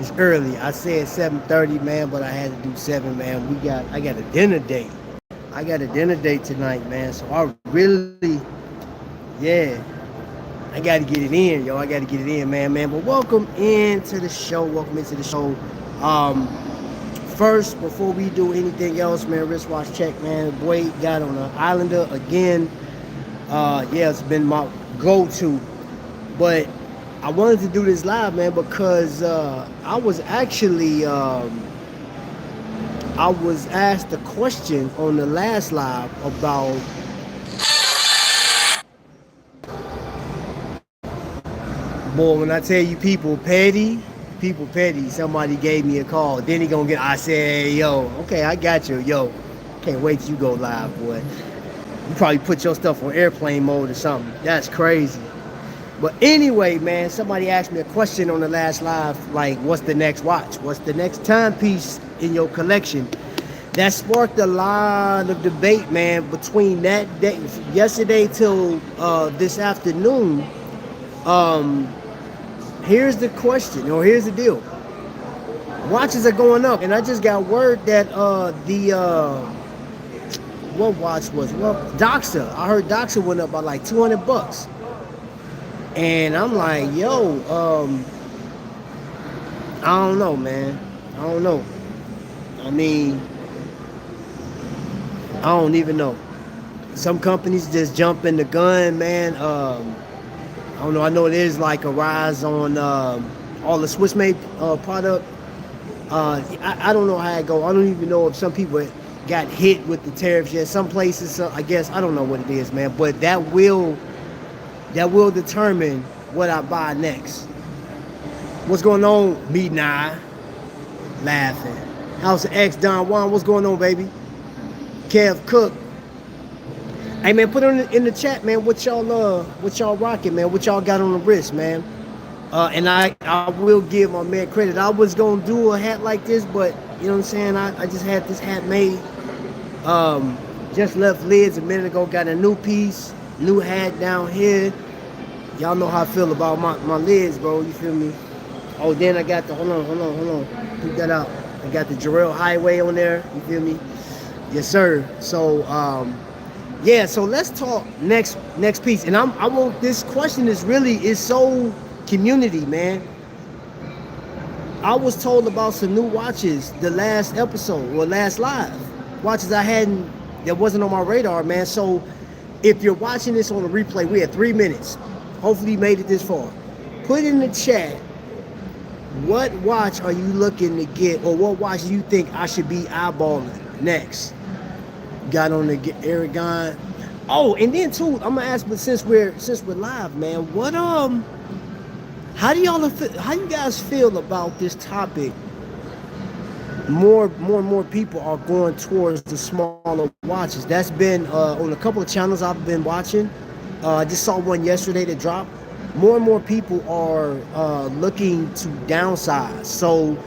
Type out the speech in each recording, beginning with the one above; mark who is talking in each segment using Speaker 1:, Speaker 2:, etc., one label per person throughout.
Speaker 1: It's early. I said 7:30, man, but I had to do 7, man. I got a dinner date. I got a dinner date tonight, man. So I really, yeah, I got to get it in, yo. I got to get it in, man. But welcome into the show. Welcome into the show. Um, First, before we do anything else, man, wristwatch check, man. Boy got on the Islander again. Yeah, it's been my go-to. But I wanted to do this live, man, because I was asked a question on the last live about boy. When I tell you people petty. Somebody gave me a call. Then he gonna get. I said, yo, okay, I got you, yo. Can't wait till you go live, boy. You probably put your stuff on airplane mode or something. That's crazy. But anyway, man, somebody asked me a question on the last live, like, what's the next watch? What's the next timepiece in your collection? That sparked a lot of debate, man, between that day, yesterday till this afternoon. Um, Here's the question, or here's the deal. Watches are going up, and I just got word that what watch was Doxa. I heard Doxa went up by like $200. And I'm like, yo, I don't know, man. I don't know. I mean, I don't even know. Some companies just jump in the gun, man. I don't know. I know there's like a rise on all the Swiss made product. I don't know how it go. I don't even know if some people got hit with the tariffs yet. Some places, I guess, I don't know what it is, man. But that will determine what I buy next. What's going on, me nah? Laughing. House of X, Don Juan, what's going on, baby? Kev Cook. Hey, man, put it in the chat, man, what y'all rocking, man, what y'all got on the wrist, man. And I will give my man credit. I was going to do a hat like this, but, you know what I'm saying, I just had this hat made. Just left lids a minute ago, got a new piece, new hat down here. Y'all know how I feel about my lids, bro, you feel me? Oh, then I got the, hold on, keep that out. I got the Jarrell Highway on there, you feel me? Yes, sir. So, yeah, so let's talk next piece. And I want, this question is so community, man. I was told about some new watches the last episode or last live. Watches that wasn't on my radar, man. So if you're watching this on a replay, we had 3 minutes. Hopefully you made it this far. Put in the chat, what watch are you looking to get, or what watch do you think I should be eyeballing next? Got on the Aragon. Oh, and then too, I'm gonna ask, but since we're live, man, what how do you guys feel about this topic? More and more people are going towards the smaller watches. That's been on a couple of channels I've been watching. I just saw one yesterday that dropped. More and more people are looking to downsize. So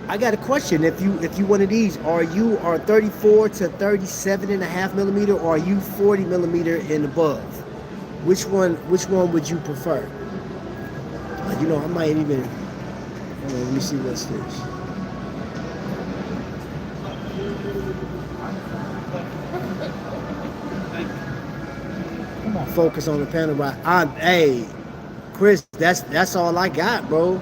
Speaker 1: I got a question. If you one of these, are 34 to 37.5 millimeter, or are you 40 millimeter and above? Which one would you prefer? You know, I might even. Let me see what's this. I'm gonna focus on the panel, right? Hey, Chris, that's all I got, bro.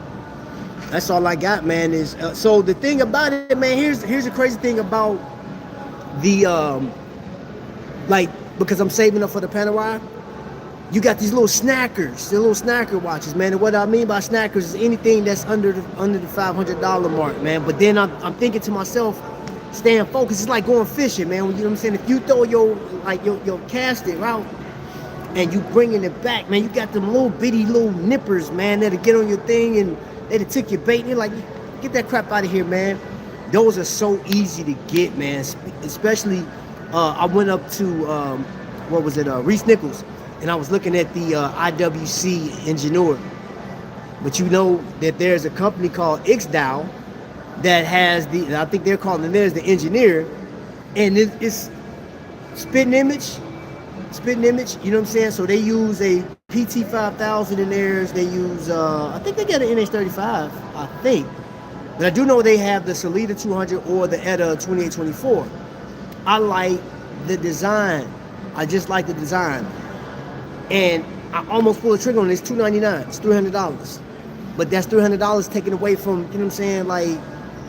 Speaker 1: That's all I got, man. Is so the thing about it, man. Here's the crazy thing about the like, because I'm saving up for the Panerai. You got these little snackers, the little snacker watches, man. And what I mean by snackers is anything that's under the $500 mark, man. But then I'm thinking to myself, staying focused. It's like going fishing, man. You know what I'm saying? If you throw your casket out and you bringing it back, man, you got them little bitty little nippers, man, that'll get on your thing and they took your bait, and you're like, get that crap out of here, man. Those are so easy to get, man. Especially, I went up to, Reese Nichols, and I was looking at the IWC Engineer. But you know that there's a company called XDAO that has I think they're calling it theirs the Engineer, and it's spitting image, you know what I'm saying? So they use a PT 5000 in theirs. They use, I think they got an NH35, I think. But I do know they have the Salida 200 or the ETA 2824. I like the design. I just like the design. And I almost pulled the trigger on it. It's $299. It's $300. But that's $300 taken away from, you know what I'm saying, like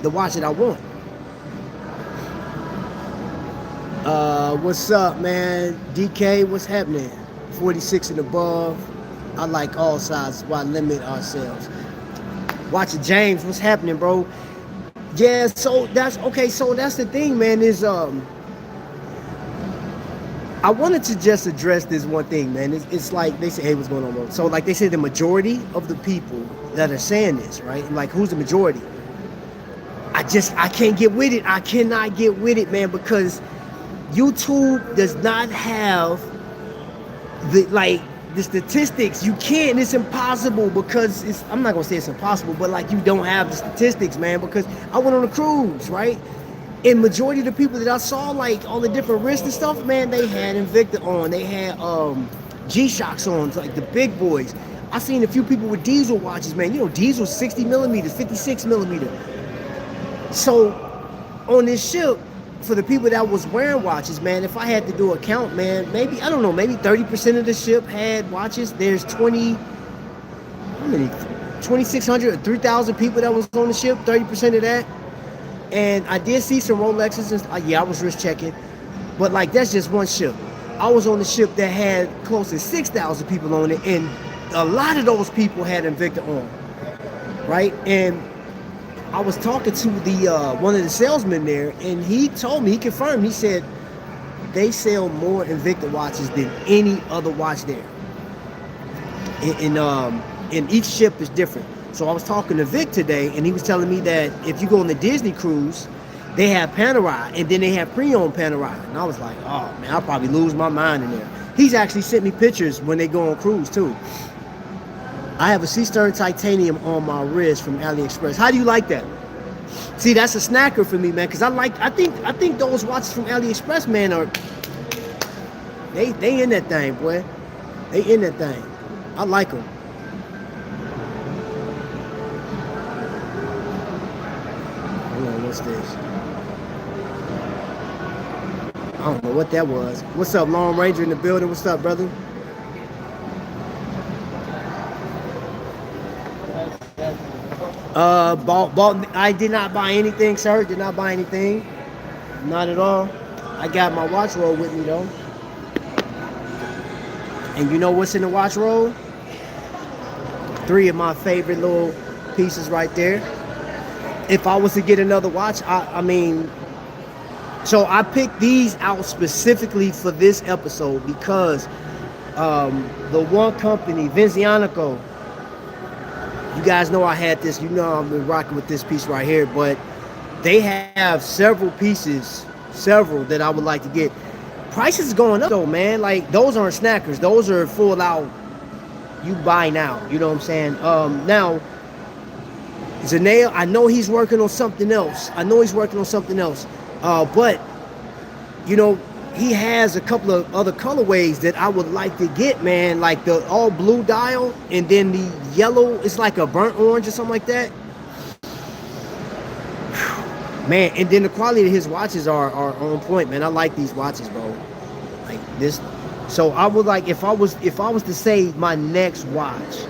Speaker 1: the watch that I want. What's up, man? DK, what's happening? 46 and above. I like all sizes. Why limit ourselves? Watch it, James. What's happening, bro? Yeah, so that's okay. So that's the thing, man. Is I wanted to just address this one thing, man. It's like they say, hey, what's going on, bro? So like they say, the majority of the people that are saying this, right? Like, who's the majority? I can't get with it. I cannot get with it, man, because YouTube does not have the statistics. You can't. It's impossible because I'm not gonna say it's impossible, but like you don't have the statistics, man. Because I went on a cruise, right? And majority of the people that I saw, like all the different wrists and stuff, man, they had Invicta on. They had G-Shocks on, like the big boys. I seen a few people with diesel watches, man. You know, diesel 60 millimeters, 56 millimeter. So on this ship, for the people that was wearing watches, man, if I had to do a count, man, maybe, I don't know, maybe 30% of the ship had watches. There's 2,600 or 3,000 people that was on the ship, 30% of that. And I did see some Rolexes, and yeah, I was wrist checking. But like, that's just one ship. I was on the ship that had close to 6,000 people on it, and a lot of those people had Invicta on, right? And I was talking to the one of the salesmen there, and he told me, he confirmed, he said they sell more Invicta watches than any other watch there. And each ship is different. So I was talking to Vic today, and he was telling me that if you go on the Disney cruise, they have Panerai, and then they have pre-owned Panerai. And I was like, oh man, I'll probably lose my mind in there. He's actually sent me pictures when they go on cruise too. I have a C-Stern titanium on my wrist from AliExpress. How do you like that? See, that's a snacker for me, man, because I think those watches from AliExpress, man, are they in that thing, boy. They in that thing. I like them. Hold on, what's this? I don't know what that was. What's up, Long Ranger in the building? What's up, brother? I did not buy anything, sir. Did not buy anything. Not at all. I got my watch roll with me, though. And you know what's in the watch roll? 3 of my favorite little pieces right there. If I was to get another watch, I mean, so I picked these out specifically for this episode because the one company, Vincianico, you guys know I had this, you know I've been rocking with this piece right here, but they have several pieces, that I would like to get. Prices going up though, man. Like, those aren't snackers. Those are full out, you buy now. You know what I'm saying? Now, Zanea, I know he's working on something else. But, you know, he has a couple of other colorways that I would like to get, man. Like the all blue dial, and then the yellow, it's like a burnt orange or something like that. Man, and then the quality of his watches are on point, man. I like these watches, bro. Like this. So I would like, if I was to say my next watch,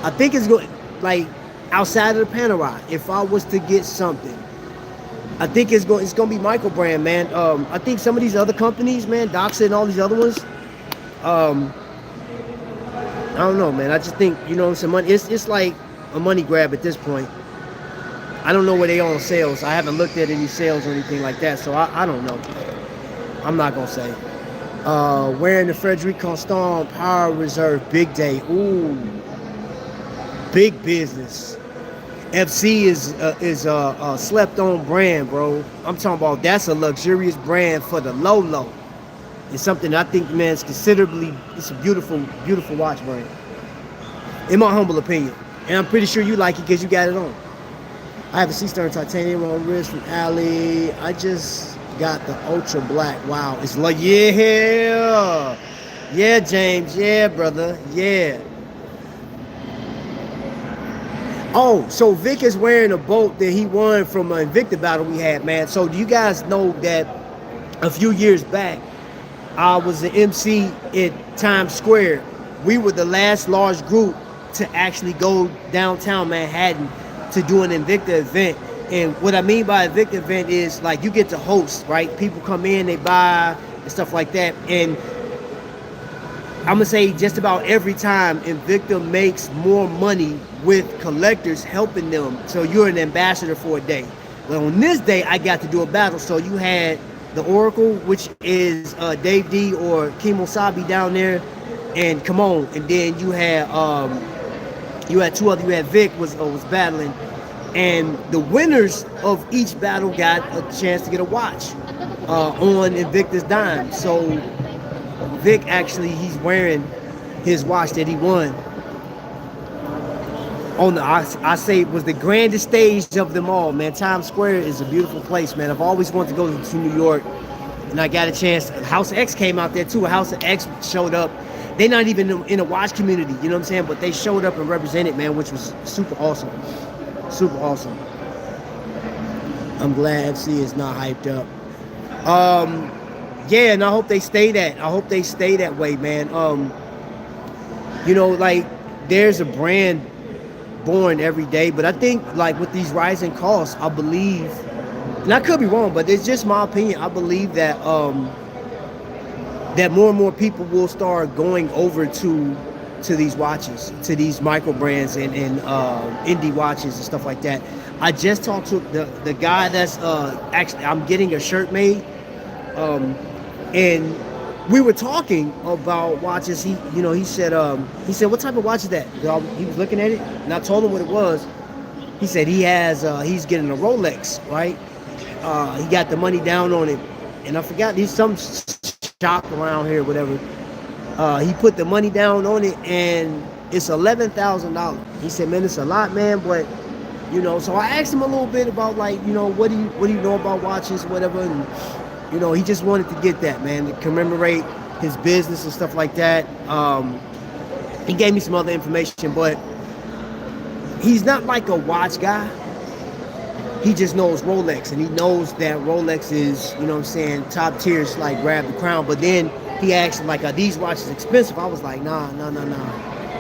Speaker 1: I think it's going, like, outside of the Panerai, if I was to get something, I think it's going to be micro brand, man. I think some of these other companies, man, Doxa and all these other ones, I don't know, man. I just think, you know, some money. It's like a money grab at this point. I don't know where they are on sales. I haven't looked at any sales or anything like that, so I don't know. I'm not gonna say. Wearing the Frederic Constant Power Reserve Big Day. Ooh, big business. FC is a slept-on brand, bro. I'm talking about, that's a luxurious brand for the low. It's something I think, man, it's a beautiful, beautiful watch brand, in my humble opinion. And I'm pretty sure you like it because you got it on. I have a C-Stern titanium on wrist from Ali. I just got the ultra black. Wow, it's like, yeah, James, yeah, brother, yeah. Oh, so Vic is wearing a boat that he won from an Invicta battle we had, man. So do you guys know that a few years back, I was the MC at Times Square. We were the last large group to actually go downtown Manhattan to do an Invicta event. And what I mean by Invicta event is like you get to host, right? People come in, they buy and stuff like that. And I'm gonna say just about every time Invicta makes more money with collectors helping them. So you're an ambassador for a day. Well, on this day, I got to do a battle. So you had the Oracle, which is Dave D or Kimo Sabi down there, and come on. And then you had two other. You had Vic was battling, and the winners of each battle got a chance to get a watch on Invicta's dime. So Vic actually he's wearing his watch that he won on the I say it was the grandest stage of them all, man. Times Square is a beautiful place, man. I've always wanted to go to New York, and I got a chance. House of X came out there too. House of X showed up. They're not even in a watch community, you know what I'm saying? But they showed up and represented, man, which was super awesome. Super awesome. I'm glad FC is not hyped up. Yeah, and I hope they stay that. I hope they stay that way, man. You know, like there's a brand born every day, but I think like with these rising costs, I believe, and I could be wrong, but it's just my opinion. I believe that that more and more people will start going over to these watches, to these micro brands and indie watches and stuff like that. I just talked to the guy that's actually I'm getting a shirt made. And we were talking about watches. He said, what type of watch is that? He was looking at it, and I told him what it was. He said he's getting a Rolex, right? He got the money down on it, and I forgot he's some shop around here, whatever. He put the money down on it, and it's $11,000. He said, man, it's a lot, man, but you know. So I asked him a little bit about like, you know, what do you know about watches, whatever. And, you know, he just wanted to get that, man, to commemorate his business and stuff like that. He gave me some other information, but he's not like a watch guy. He just knows Rolex, and he knows that Rolex is, you know what I'm saying, top tier, like grab the crown. But then he asked him, like, are these watches expensive? I was like, nah.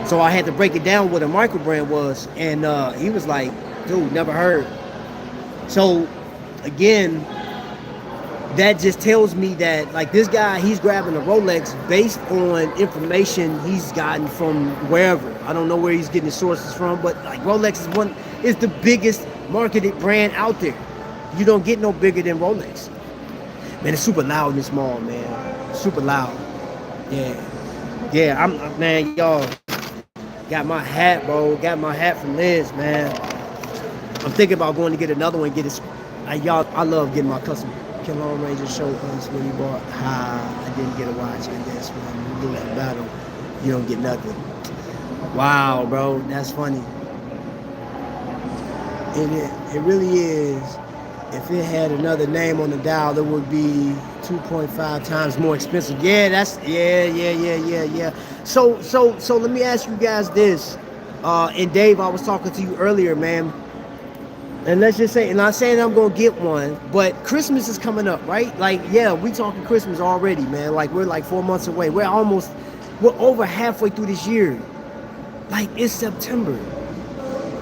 Speaker 1: So I had to break it down what a micro brand was, and he was like, dude, never heard. So, again, that just tells me that like this guy, he's grabbing a Rolex based on information he's gotten from wherever. I don't know where he's getting his sources from, but like Rolex is the biggest marketed brand out there. You don't get no bigger than Rolex. Man, it's super loud in this mall, man. Super loud. Yeah. Man, y'all got my hat, bro. Got my hat from Liz, man. I'm thinking about going to get another one. Y'all, I love getting my custom. Lone Ranger showed us when he bought. I didn't get a watch. I guess when you do that battle, you don't get nothing. Wow, bro, that's funny. It really is. If it had another name on the dial, it would be 2.5 times more expensive. Yeah, yeah. So let me ask you guys this. And Dave, I was talking to you earlier, man. And let's just say, and I'm not saying I'm going to get one, but Christmas is coming up, right? Like, yeah, we talking Christmas already, man. Like, we're like 4 months away. We're over halfway through this year. Like, it's September.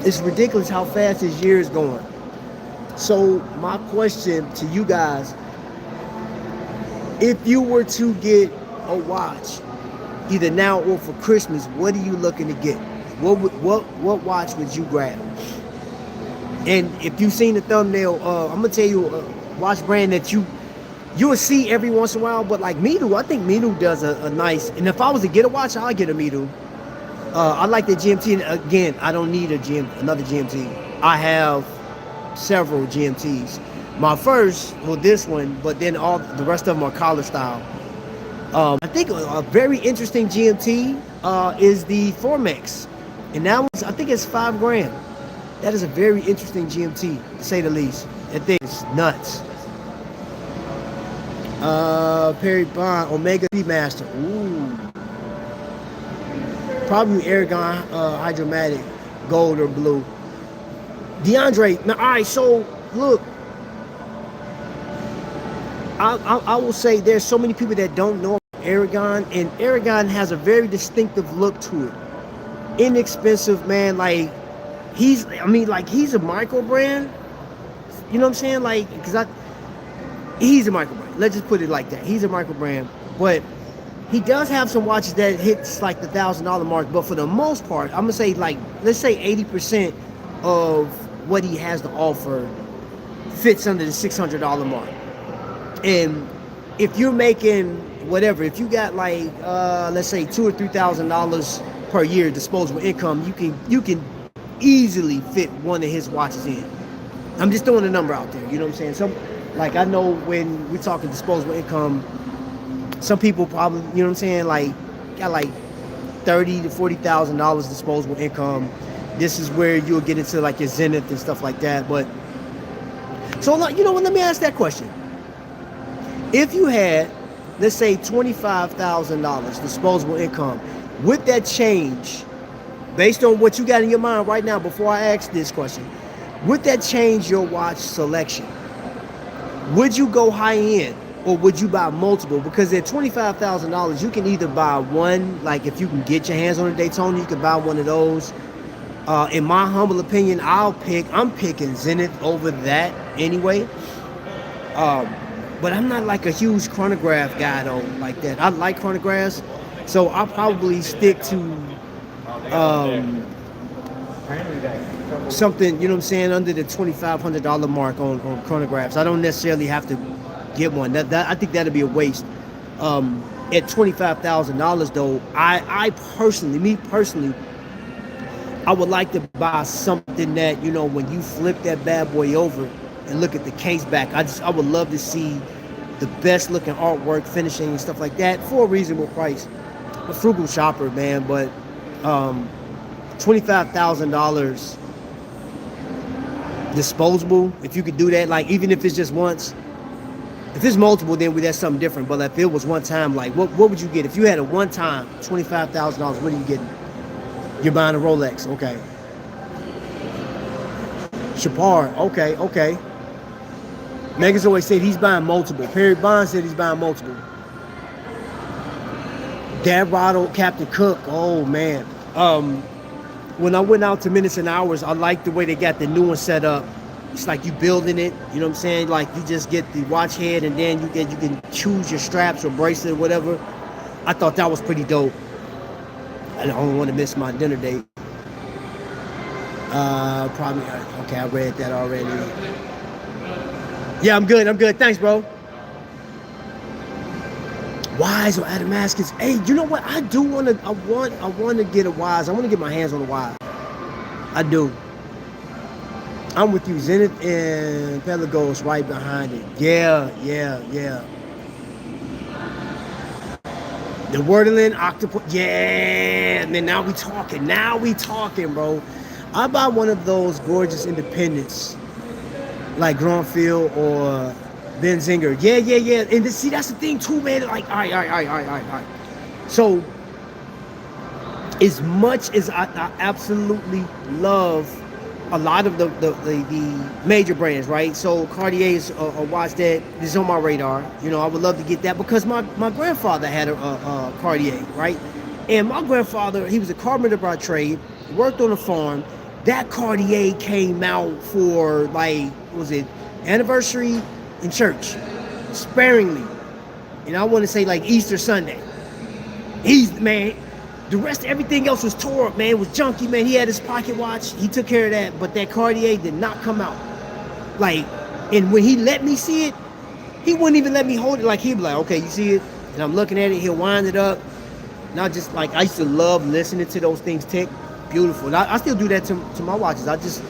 Speaker 1: It's ridiculous how fast this year is going. So, my question to you guys, if you were to get a watch, either now or for Christmas, what are you looking to get? What watch would you grab? And if you've seen the thumbnail, I'm going to tell you a watch brand that you'll see every once in a while, but like Midu, I think Midu does a nice, and if I was to get a watch, I'll get a Midu. I like the GMT, and again, I don't need another GMT. I have several GMTs. My first, well, this one, but then all the rest of them are collar style. I think a very interesting GMT is the Formex, and that one's, I think it's $5,000. That is a very interesting GMT, to say the least. That thing is nuts. Perry Bond, Omega Speedmaster. Ooh. Probably Aragon Hydromatic, gold or blue. DeAndre, now, all right, so look, I will say there's so many people that don't know Aragon, and Aragon has a very distinctive look to it. Inexpensive, man. Like, he's a micro brand. You know what I'm saying? Like, he's a micro brand. Let's just put it like that. He's a micro brand, but he does have some watches that hits like the $1,000 mark. But for the most part, I'm gonna say like, let's say 80% of what he has to offer fits under the $600 mark. And if you're making whatever, if you got like let's say $2,000 or $3,000 per year disposable income, you can easily fit one of his watches in. I'm just throwing a number out there. You know what I'm saying? Some, like, I know when we're talking disposable income, some people probably, you know what I'm saying, like, got like $30,000 to $40,000 disposable income. This is where you'll get into like your Zenith and stuff like that. But so, like, you know what? Let me ask that question. If you had, let's say, $25,000 disposable income, would that change, based on what you got in your mind right now before I ask this question, would that change your watch selection? Would you go high end or would you buy multiple? Because at $25,000, you can either buy one, like if you can get your hands on a Daytona, you can buy one of those. In my humble opinion, I'm picking Zenith over that anyway. But I'm not like a huge chronograph guy though, like that. I like chronographs, so I'll probably stick to something, you know what I'm saying, under the $2,500 mark on chronographs. I don't necessarily have to get one. That I think that'd be a waste. At $25,000 though, I personally, I would like to buy something that, you know, when you flip that bad boy over and look at the case back, I would love to see the best looking artwork, finishing and stuff like that for a reasonable price. I'm a frugal shopper, man, but $25,000 disposable, if you could do that, like even if it's just once. If it's multiple, then that's something different. But if it was one time, like what would you get? If you had a one time $25,000, what are you getting? You're buying a Rolex, okay. Chapar, okay. Megan's always said he's buying multiple. Perry Bond said he's buying multiple. Dad Rotto, Captain Cook, oh man. When I went out to Minutes and Hours, I like the way they got the new one set up. It's like you building it, you know what I'm saying? Like you just get the watch head and then you can choose your straps or bracelet or whatever. I thought that was pretty dope. I don't want to miss my dinner date. Probably, okay, I read that already. Yeah, I'm good. Thanks, bro. Wise or Adamascus. Hey, you know what? I want to get a Wise. I want to get my hands on a Wise. I do. I'm with you. Zenith and Pelagos right behind it. Yeah. The Wordling Octopus. Yeah, man, now we talking, bro. I buy one of those gorgeous independents, like Grunfield or Benzinger. Yeah. And see, that's the thing too, man. Like, all right. So, as much as I absolutely love a lot of the major brands, right? So Cartier's a watch that is on my radar. You know, I would love to get that because my grandfather had a Cartier, right? And my grandfather, he was a carpenter by trade, worked on a farm. That Cartier came out for like, what was it, anniversary in church, sparingly. And I want to say like Easter Sunday. Man, the rest of everything else was tore up, man. It was junky, man. He had his pocket watch. He took care of that. But that Cartier did not come out. Like, and when he let me see it, he wouldn't even let me hold it. Like, he'd be like, okay, you see it? And I'm looking at it. He'll wind it up. And I just, like, I used to love listening to those things tick. Beautiful. And I still do that to my watches. I just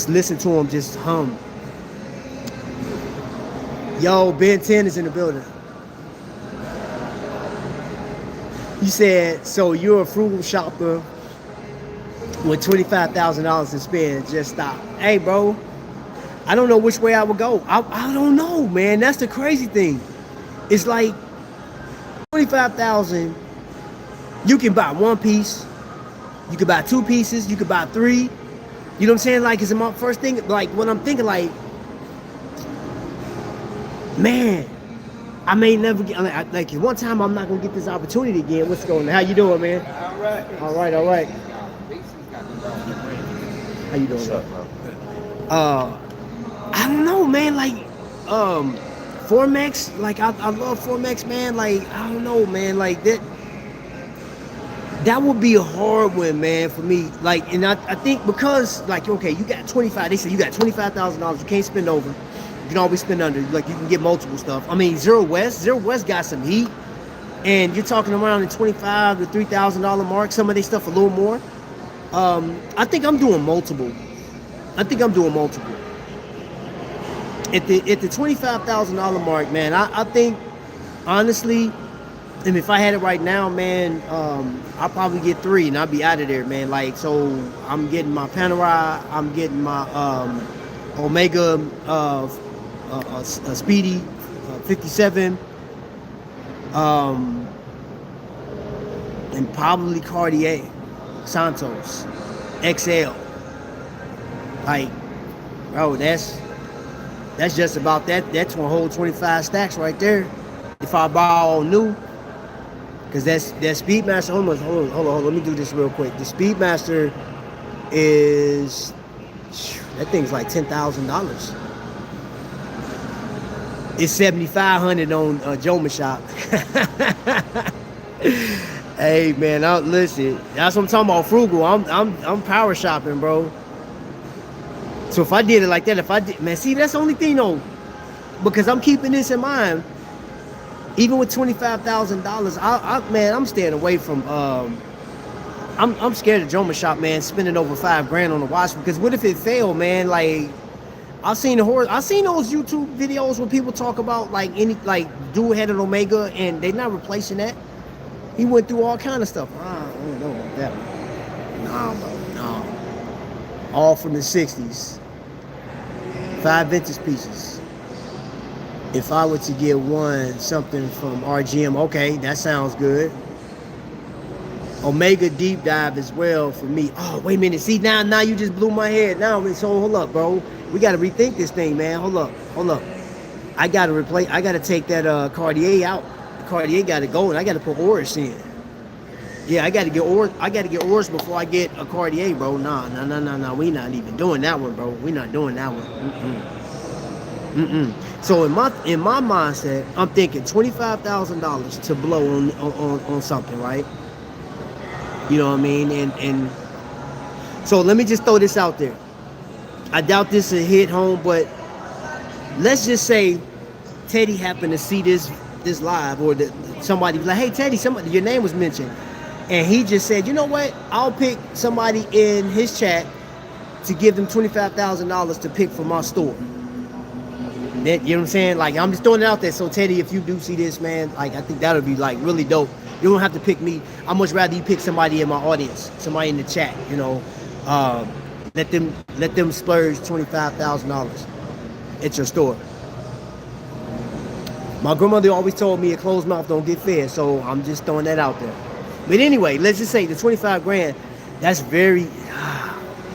Speaker 1: listen to them, just hum. Yo, Ben 10 is in the building. You said, so you're a frugal shopper with $25,000 to spend, just stop. Hey, bro, I don't know which way I would go. I don't know, man. That's the crazy thing. It's like $25,000, you can buy one piece, you can buy two pieces, you can buy three, You know what I'm saying? Like, is my first thing, like, when I'm thinking, like, man, I may never get, like, one time I'm not gonna get this opportunity again. What's going on? How you doing, man?
Speaker 2: All right.
Speaker 1: All right, all right. How you doing,
Speaker 2: What's up, bro?
Speaker 1: I don't know, man. Like, Formex, like, I love Formex, man. Like, I don't know, man. Like, that would be a hard one, man, for me. Like, and I think because, like, okay, you got 25, they say you got $25,000, you can't spend over. You can always spend under. Like, you can get multiple stuff. I mean, Zero West got some heat. And you're talking around the $25,000 to $3,000 mark. Some of their stuff a little more. I think I'm doing multiple. At the $25,000 mark, man, I think, honestly, and if I had it right now, man, I'll probably get 3 and I'll be out of there, man. Like, so I'm getting my Panerai, I'm getting my Omega Speedy 57, and probably Cartier Santos XL. Like, bro, that's just about that. That's one whole 25 stacks right there. If I buy all new, because that Speedmaster. Hold on. Let me do this real quick. The Speedmaster is, that thing's like $10,000. It's $7,500 on Joma Shop. Hey, man, listen. That's what I'm talking about. Frugal. I'm power shopping, bro. So if I did it like that, man, see, that's the only thing though, because I'm keeping this in mind. Even with $25,000, man, I'm staying away from. I'm scared of Joma Shop, man, spending over $5,000 on a watch, because what if it failed, man? Like, I've seen those YouTube videos where people talk about like dude had an Omega and they're not replacing that. He went through all kind of stuff. I don't know about that one. Nah, bro, no. All from the 60s. 5 vintage pieces. If I were to get something from RGM, okay, that sounds good. Omega deep dive as well for me. Oh, wait a minute. See, now you just blew my head. So hold up, bro. We got to rethink this thing, man. Hold up. I got to take that Cartier out. The Cartier got to go, and I got to put Oris in. Yeah, I got to get Oris before I get a Cartier, bro. Nah. We not even doing that one, bro. We not doing that one. So in my mindset, I'm thinking $25,000 to blow on something, right? You know what I mean? And so let me just throw this out there. I doubt this will hit home, but let's just say Teddy happened to see this live, or somebody was like, hey, Teddy, your name was mentioned. And he just said, you know what? I'll pick somebody in his chat to give them $25,000 to pick for my store. That, you know what I'm saying? Like, I'm just throwing it out there. So Teddy, if you do see this, man, like, I think that would be like really dope. You don't have to pick me. I'd much rather you pick somebody in my audience, somebody in the chat, you know. Let them splurge $25,000 at your store. My grandmother always told me a closed mouth don't get fed, so I'm just throwing that out there. But anyway, let's just say the $25,000, that's very,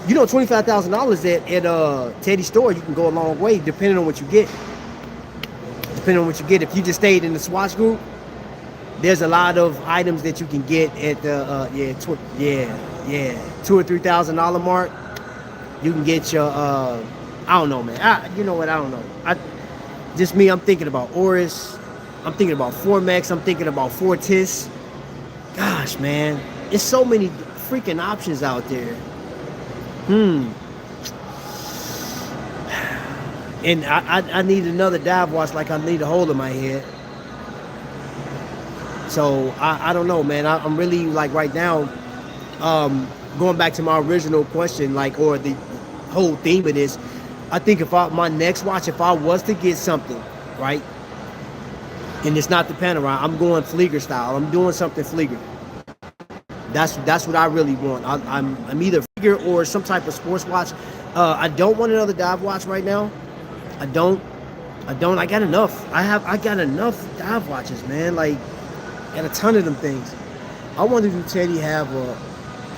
Speaker 1: you know, $25,000 at Teddy's store, you can go a long way depending on what you get. If you just stayed in the Swatch group, there's a lot of items that you can get at the $2,000 or $3,000 mark. You can get your I don't know, man. You know what? I don't know. I'm thinking about Oris. I'm thinking about Formex. I'm thinking about Fortis. Gosh, man, there's so many freaking options out there. And I need another dive watch like I need a hole in my head. So I don't know, man. I'm really, like, right now, going back to my original question, like, or the whole theme of this, I think my next watch, if I was to get something, right, and it's not the Panerai, I'm going Flieger style. I'm doing something Flieger. That's what I really want. I'm either Flieger or some type of sports watch. I don't want another dive watch right now. I don't. I got enough. I got enough dive watches, man. Like, got a ton of them things. I wonder, do Teddy have a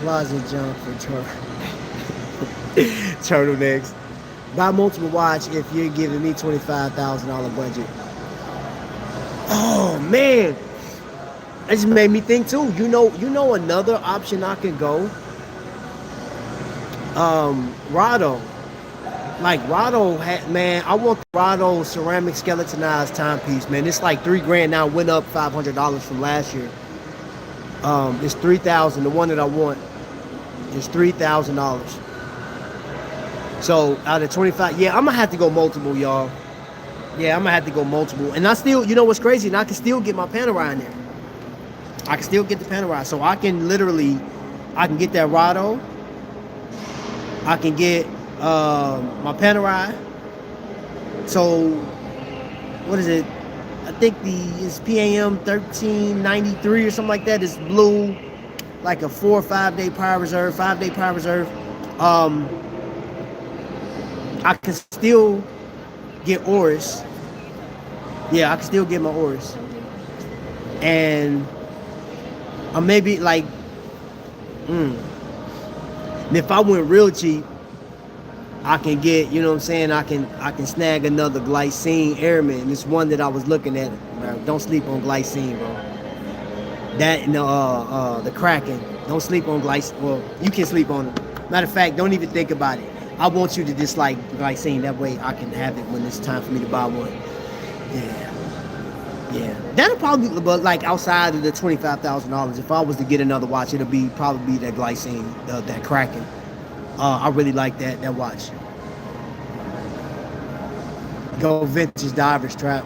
Speaker 1: closet jump for Trump? Turtlenecks. Buy multiple watch if you're giving me $25,000 budget. Oh man, that just made me think too. You know another option I could go. Rado. Like Rado had, man, I want the Rado ceramic skeletonized timepiece, man. It's like $3,000 now, went up $500 from last year. It's 3,000. The one that I want is $3,000. So out of 25, yeah, I'm gonna have to go multiple, y'all. Yeah, I'm gonna have to go multiple. And I still, you know what's crazy? And I can still get my Panerai in there. I can still get the Panerai. So I can literally, I can get that Rado. I can get my Panerai. So what is it? I think it's PAM 1393 or something like that. It's blue, like a 4 or 5 day power reserve, 5-day power reserve. I can still get Oris. Yeah, I can still get my Oris. And I maybe like, and if I went real cheap, I can get, you know what I'm saying, I can snag another Glycine Airman. It's one that I was looking at. Bro. Don't sleep on Glycine, bro. That and the Kraken. Don't sleep on Glycine. Well, you can sleep on it. Matter of fact, don't even think about it. I want you to dislike Glycine. That way I can have it when it's time for me to buy one. Yeah. That'll probably be, but like outside of the $25,000, if I was to get another watch, it'll be probably that Glycine, that Kraken. I really like that watch. Go vintage divers trap.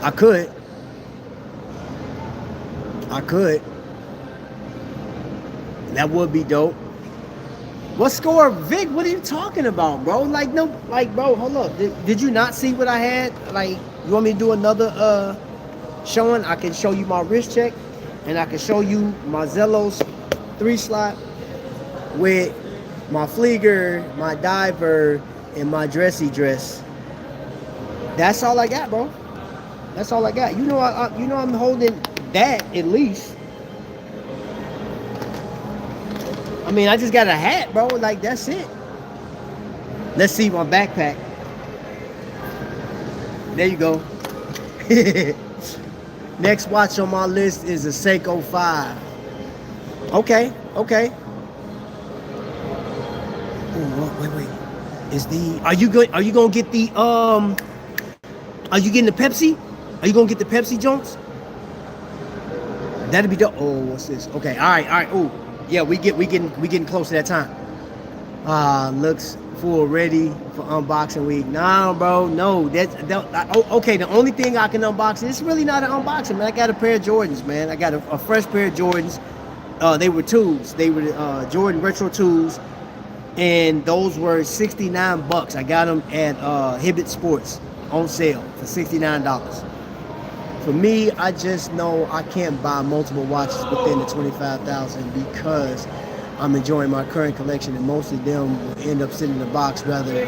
Speaker 1: I could. That would be dope. What score, Vic? What are you talking about, bro? Like, no, like, bro, hold up. Did you not see what I had? Like, you want me to do another showing? I can show you my wrist check, and I can show you my Zellos 3-slot with my Flieger, my diver, and my dressy dress. That's all I got, bro. That's all I got. You know, I'm holding that at least. I mean, I just got a hat, bro. Like, that's it. Let's see my backpack. There you go. Next watch on my list is a Seiko 5. Okay. Oh, wait. Are you gonna get the are you getting the Pepsi? Are you gonna get the Pepsi Jones? That'd be dope. Oh, what's this? Okay, all right. Oh, yeah, we getting close to that time. Looks full ready for unboxing week. Nah, bro, no. Okay. The only thing I can unbox, it's really not an unboxing, man. I got a pair of Jordans, man. I got a fresh pair of Jordans. They were twos. They were Jordan Retro twos, and those were $69. I got them at Hibbett Sports on sale for $69. For me, I just know I can't buy multiple watches within the $25,000 because I'm enjoying my current collection, and most of them will end up sitting in the box rather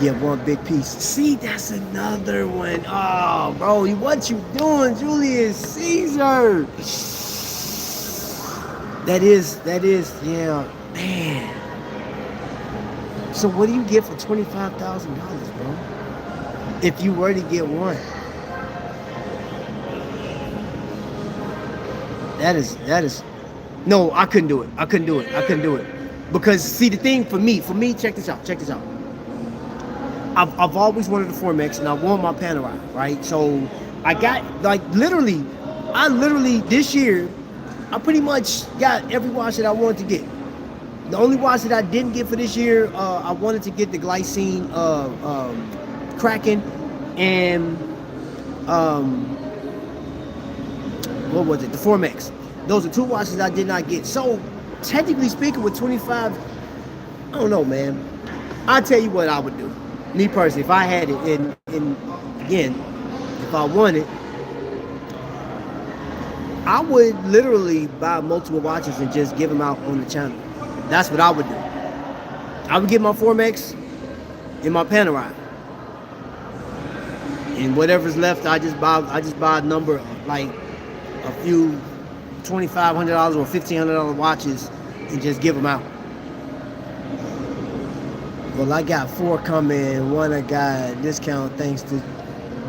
Speaker 1: get one big piece. See, that's another one. Oh, bro, what you doing, Julius Caesar? That is, yeah, man. So what do you get for $25,000, bro? If you were to get one. That is, no, I couldn't do it. Because see, the thing for me, check this out. I've always wanted a Formex, and I want my Panerai, right? So I got, like, literally this year, I pretty much got every watch that I wanted to get. The only watch that I didn't get for this year, I wanted to get the Glycine Kraken and what was it? The Formex. Those are two watches I did not get. So technically speaking, with 25, I don't know, man. I'll tell you what I would do. Me personally, if I had it, and again, if I wanted, I would literally buy multiple watches and just give them out on the channel. That's what I would do. I would get my Formex and my Panerai, and whatever's left, I just buy a number, like a few $2,500 or $1,500 watches, and just give them out. Well, I got 4 coming. One I got discount thanks to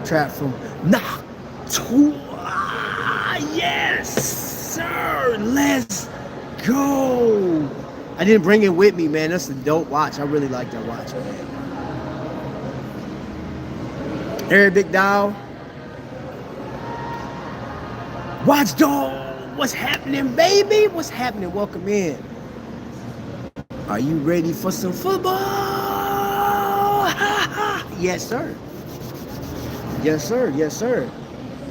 Speaker 1: Trap from yes, sir. Let's go. I didn't bring it with me, man. That's a dope watch. I really like that watch, man. Arabic Dial. Watchdog. What's happening, baby? What's happening? Welcome in. Are you ready for some football? Yes, sir. Yes, sir. Yes, sir.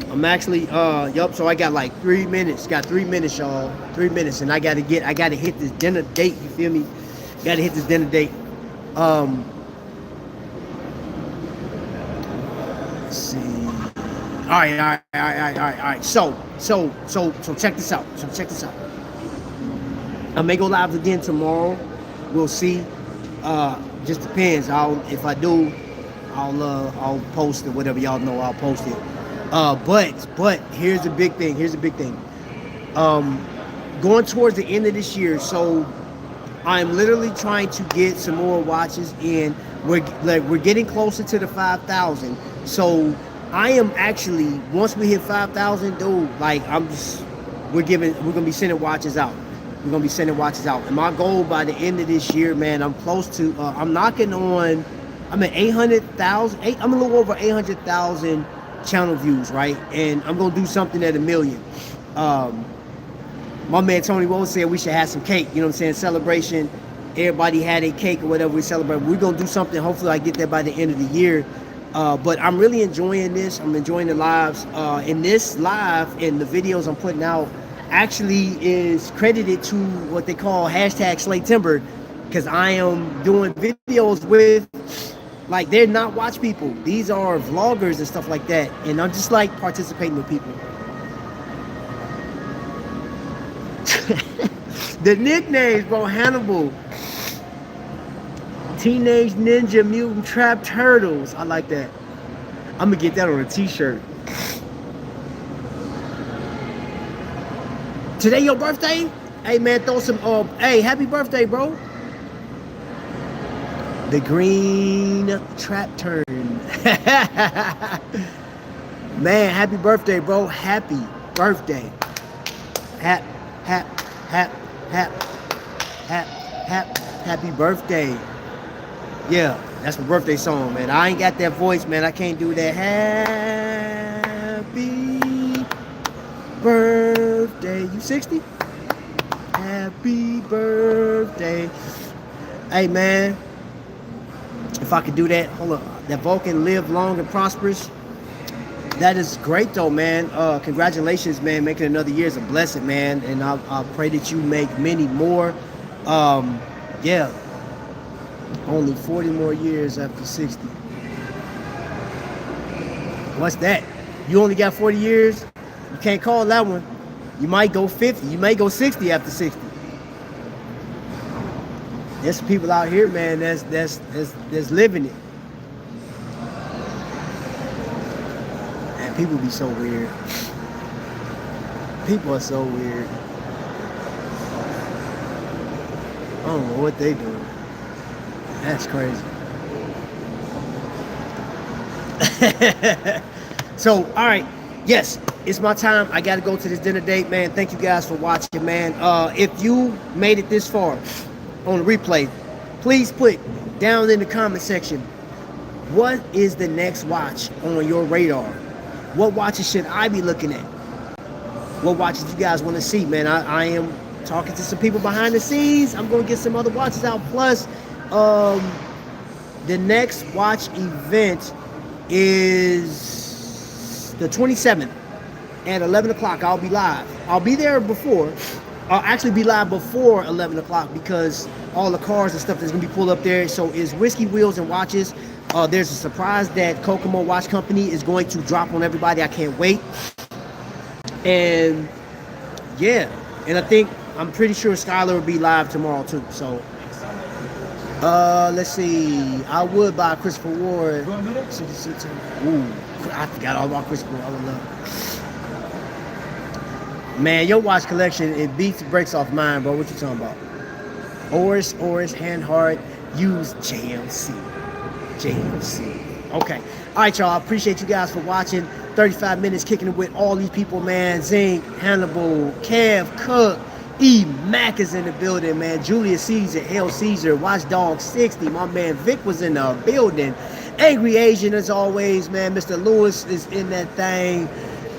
Speaker 1: I'm actually, so I got like 3 minutes. Got 3 minutes, y'all. 3 minutes. And I gotta hit this dinner date. You feel me? Gotta hit this dinner date. Let's see. All right. So check this out. I may go live again tomorrow. We'll see. Just depends. If I do, I'll post it. Whatever y'all know, I'll post it. But here's the big thing. Going towards the end of this year, so I'm literally trying to get some more watches in. We're getting closer to the 5,000. So I am actually, once we hit 5,000, dude, like we're gonna be sending watches out. And my goal by the end of this year, man, I'm close to, I'm at 800,000, I'm a little over 800,000 channel views, right? And I'm gonna do something at 1 million. My man Tony Rose said we should have some cake, you know what I'm saying? Celebration. Everybody had a cake or whatever we celebrate. We're gonna do something. Hopefully I get there by the end of the year. But I'm really enjoying this. I'm enjoying the lives. And this live and the videos I'm putting out actually is credited to what they call #SlayTimber, because I am doing videos with, like, they're not watch people. These are vloggers and stuff like that. And I'm just like participating with people. The nicknames, bro. Hannibal, Teenage Ninja Mutant Trap Turtles. I like that. I'm gonna get that on a t-shirt. Today your birthday? Hey man, throw some hey, happy birthday, bro. The green trap turn. Man, happy birthday, bro. Happy birthday. Happy birthday. Yeah, that's my birthday song, man. I ain't got that voice, man. I can't do that. Happy birthday. You 60? Happy birthday. Hey, man. If I could do that, hold up. That Vulcan live long and prosperous. That is great, though, man. Congratulations, man. Making another year is a blessing, man. And I pray that you make many more. Yeah. Only 40 more years after 60. What's that? You only got 40 years? You can't call that one. You might go 50. You may go 60 after 60. There's some people out here, man, that's living it. Man, people be so weird. People are so weird. I don't know what they doing. That's crazy. So, all right. Yes, it's my time. I got to go to this dinner date, man. Thank you guys for watching, man. If you made it this far on the replay, please put down in the comment section, what is the next watch on your radar? What watches should I be looking at? What watches you guys want to see, man? I am talking to some people behind the scenes. I'm going to get some other watches out. Plus, the next watch event is the 27th at 11 o'clock. I'll be live. I'll be there before. I'll actually be live before 11 o'clock because all the cars and stuff that's going to be pulled up there. So it's Whiskey Wheels and Watches. There's a surprise that Kokomo Watch Company is going to drop on everybody. I can't wait. And yeah, and I'm pretty sure Skylar will be live tomorrow too. So let's see. I would buy Christopher Ward. Ooh, I forgot all about Christopher Ward. I would love it. Man, your watch collection, it beats the brakes off mine, bro. What you talking about? Oris, Handhart, use JMC. JMC. Okay. All right, y'all. I appreciate you guys for watching. 35 minutes kicking it with all these people, man. Zink, Hannibal, Kev, Cook, E. Mac is in the building, man. Julius Caesar, Hail Caesar, Watchdog 60. My man Vic was in the building. Angry Asian as always, man. Mr. Lewis is in that thing.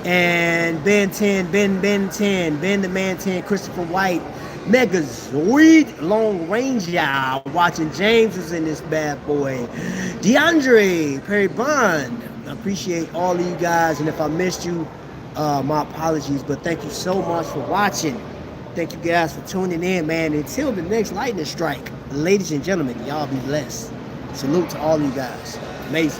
Speaker 1: And Ben 10, Ben 10, Ben the Man 10, Christopher White, Megazoid, Long Ranger, watching James is in this bad boy. DeAndre, Perry Bond. I appreciate all of you guys, and if I missed you, my apologies, but thank you so much for watching. Thank you guys for tuning in, man. Until the next lightning strike, ladies and gentlemen, y'all be blessed. Salute to all of you guys. Amazing.